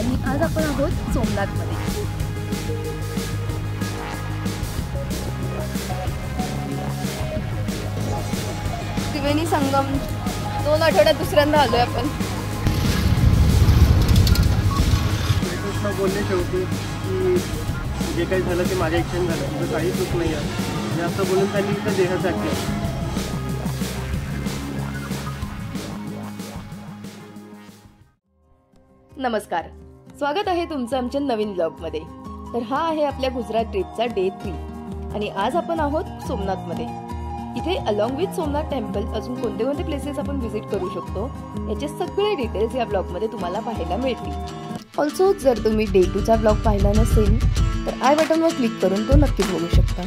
आणि आज आपण आहोत सोमनाथमध्ये। त्रिवेणी संगम 2 आठवड्यात दुसऱ्यांदा आलोय आपण। श्रीकृष्ण बोलले शेवटी की जे काही झालं ते माझ्या इच्छेने झालं, तुझं काही चूक नाही आहे असं बोलून त्यांनी इथं देहत्याग केला। नमस्कार, स्वागत आहे तुमचं आमच्या नवीन ब्लॉगमध्ये। तर हा आहे आपल्या गुजरात ट्रिपचा डे 3 आणि आज आपण आहोत सोमनाथमध्ये। इथे अलॉंग विथ सोमनाथ टेम्पल अजून कोणते कोणते प्लेसेस आपण व्हिजिट करू शकतो याचे सगळे डिटेल्स या ब्लॉगमध्ये तुम्हाला पाहायला मिळतील। ऑल्सो जर तुम्ही डे 2 चा ब्लॉग पाहिला नसेल तर आय बटनवर क्लिक करून तो नक्कीच बघू शकता।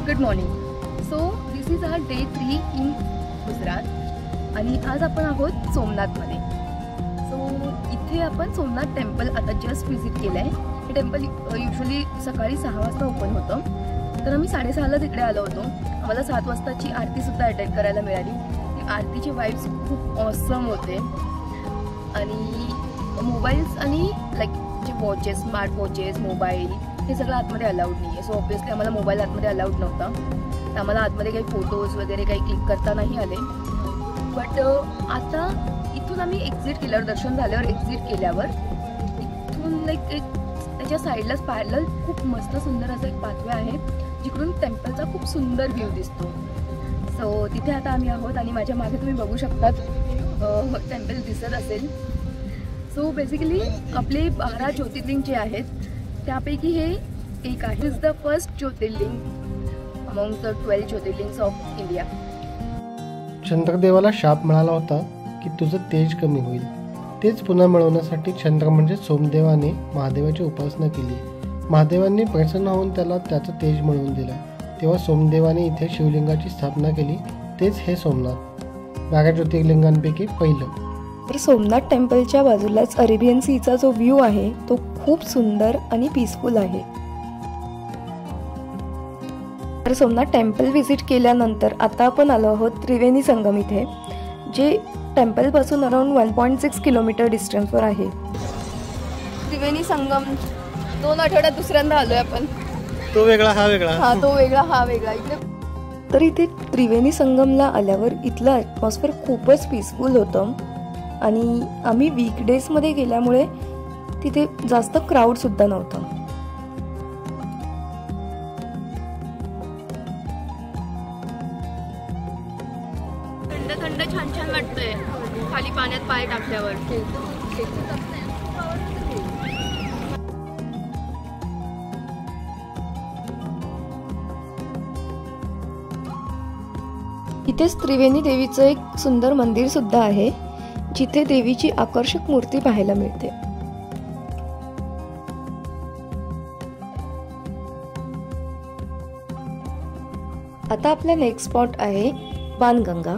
Good morning. So this is our day 3 in Gujarat आणि आज आपण आहोत सोमनाथमध्ये। सो इथे आपण सोमनाथ टेम्पल आता जस्ट व्हिजिट केलं आहे। हे टेम्पल युजली सकाळी 6 वाजता ओपन होतं, तर आम्ही 6:30ला तिकडे आलो होतो। आम्हाला 7 वाजताची आरतीसुद्धा अटेंड करायला मिळाली। ती आरतीचे वाईब्स खूप ऑसम होते आणि मोबाईल्स आणि लाईक जे वॉचेस, स्मार्ट वॉचेस, मोबाईल हे सगळं आतमध्ये अलाउड नाही आहे। सो ऑब्वियसली आम्हाला मोबाईल आतमध्ये अलाउड नव्हता, तर आम्हाला आतमध्ये काही फोटोज वगैरे काही क्लिक करता नाही आले। बट आता इथून आम्ही एक्झिट केल्यावर, दर्शन झाल्यावर एक्झिट केल्यावर इथून लाईक एक त्याच्या साईडलाच पॅरलल खूप मस्त सुंदर असं एक पाथवे आहे जिकडून टेम्पलचा खूप सुंदर व्ह्यू दिसतो। सो तिथे आता आम्ही आहोत आणि माझ्या मागे तुम्ही बघू शकतात टेम्पल दिसत असेल। सो बेसिकली आपले 12 ज्योतिर्लिंग जे आहेत त्यापैकी हे एक आहे। Is the first jyotirlinga among the 12 jyotirlingas of India. चंद्रदेवाला शाप मिळाला होता की तुझं तेज कमी होईल, तेच पुन्हा मिळवण्यासाठी चंद्र म्हणजे सोमदेवाने महादेवाची उपासना केली। महादेवांनी प्रसन्न होऊन त्याला त्याचं तेज मिळवून दिलं, तेव्हा सोमदेवाने इथे शिवलिंगाची स्थापना केली, तेच हे सोमनाथ, 12 ज्योतिर्लिंगांपैकी पहिलं। तर सोमनाथ टेम्पलच्या बाजूलाच अरेबियन सीचा जो व्ह्यू आहे तो खूप सुंदर आणि पीसफुल आहे। तर सोमनाथ टेम्पल व्हिजिट केल्यानंतर आता आपण आलो आहोत त्रिवेणी संगम इथे, जे टेम्पल पासून अराउंड 1.6 किलोमीटर डिस्टन्सवर आहे। त्रिवेणी संगम 2 आठवड्यात दुसऱ्यांदा आलोय आपण। तो वेगळा हा वेगळा, हा तो वेगळा हा वेगळा इकडे। तर इथे त्रिवेणी संगमला आल्यावर इथलं ॲटमॉस्फिअर खूपच पीसफुल होतं आणि आम्ही वीकडेजमध्ये गेल्यामुळे तिथे जास्त क्राऊड सुद्धा नव्हतं। थंड थंड छान छान वाटतंय खाली पाण्यात पाय टाकल्यावर। इथेच त्रिवेणी देवीचं एक सुंदर मंदिर सुद्धा आहे जिथे देवीची आकर्षक मूर्ती पाहायला मिळते। आता आपला नेक्स्ट स्पॉट आहे बाणगंगा।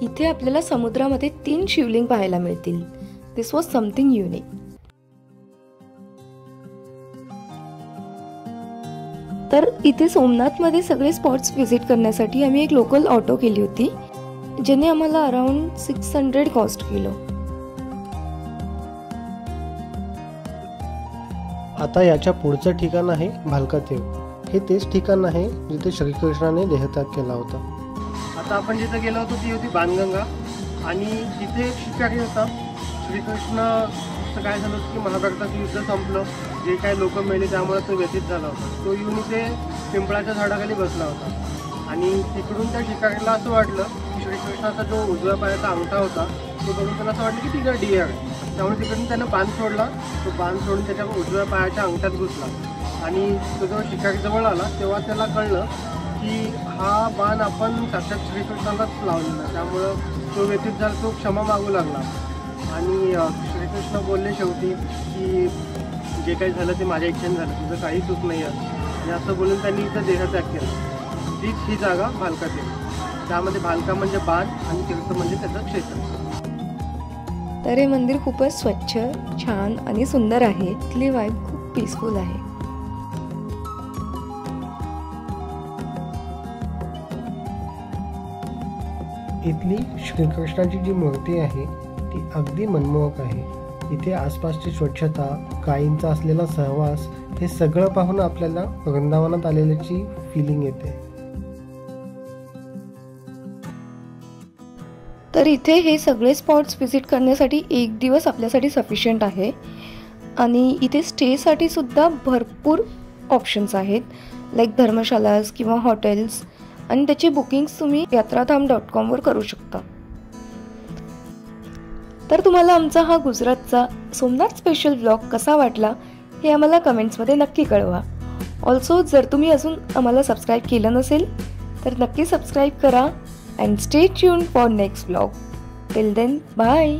इथे आपल्याला समुद्रामध्ये 3 शिवलिंग पाहायला मिळतील। दिस वॉज समथिंग युनिक। तर इथे सोमनाथमध्ये सगळे स्पॉट्स व्हिजिट करण्यासाठी आम्ही एक लोकल ऑटो केली होती, ज्याने आम्हाला अराउंड 600 कॉस्ट केलं। आता याच्या पुढचं ठिकाण आहे भालका देव। हे तेच ठिकाण आहे जिथे श्रीकृष्णाने देहत्याग केला होता। आता आपण जिथे गेलो होतो ती होती बाणगंगा आणि तिथे एक शिकारी होता। श्रीकृष्ण काय झालं की महाभारताचं युद्ध संपलं, जे काही लोक मेले त्यामुळे तो व्यथित झाला होता। तो येऊन इथे पिंपळाच्या झाडाखाली बसला होता आणि तिकडून त्या शिकारीला असं वाटलं की श्रीकृष्णाचा जो उजव्या पायाचा अंगठा होता तो बघून त्याला असं वाटलं की तिकडे डिअर आहे, त्यामुळे तिकडून त्यानं बाण सोडला। तो बाण सोडून त्याच्या उजव्या पायाच्या अंगठ्यात घुसला आणि तो जेव्हा शिकारी जवळ आला तेव्हा त्याला कळलं की हा बाण आपण साक्षात श्रीकृष्णालाच लावलेला, त्यामुळं तो व्यथित झाला, तो क्षमा मागू लागला आणि श्रीकृष्ण बोलले शेवटी की जे काही झालं ते माझ्या इच्छेने झालं, तुझं काही चूक नाही आहे असं बोलून त्यांनी इथं देहत्याग केला। तीच ही जागा भालका देव। त्यामध्ये भालका म्हणजे बाण आणि तीर्थ म्हणजे त्याचं क्षेत्र। तर हे मंदिर खूपच स्वच्छ, छान आणि सुंदर आहे। इथली वाईब खूप पीसफुल आहे। इथली श्रीकृष्णाची जी मूर्ती आहे ती अगदी मनमोहक आहे. इथे आसपासची स्वच्छता, गायींचा असलेला सहवास हे सगळं पाहून आपल्याला वृंदावनात आलेल्याची फिलिंग येते. तर इथे हे सगळे स्पॉट्स व्हिजिट करण्यासाठी 1 दिवस आपल्यासाठी सफिशियंट आहे. आणि इथे स्टेसाठी सुद्धा भरपूर ऑप्शन्स आहेत, लाईक धर्मशालास किंवा हॉटेल्स, आणि त्याची बुकिंग्स तुम्ही yatratham.com वर करू शकता. तर तुम्हाला आमचा हा गुजरातचा सोमनाथ स्पेशल व्लॉग कसा वाटला हे आम्हाला कमेंट्समध्ये नक्की कळवा. ऑल्सो जर तुम्ही अजून आम्हाला सबस्क्राईब केलं नसेल तर नक्की सबस्क्राईब करा. And stay tuned for next vlog. Till then, bye.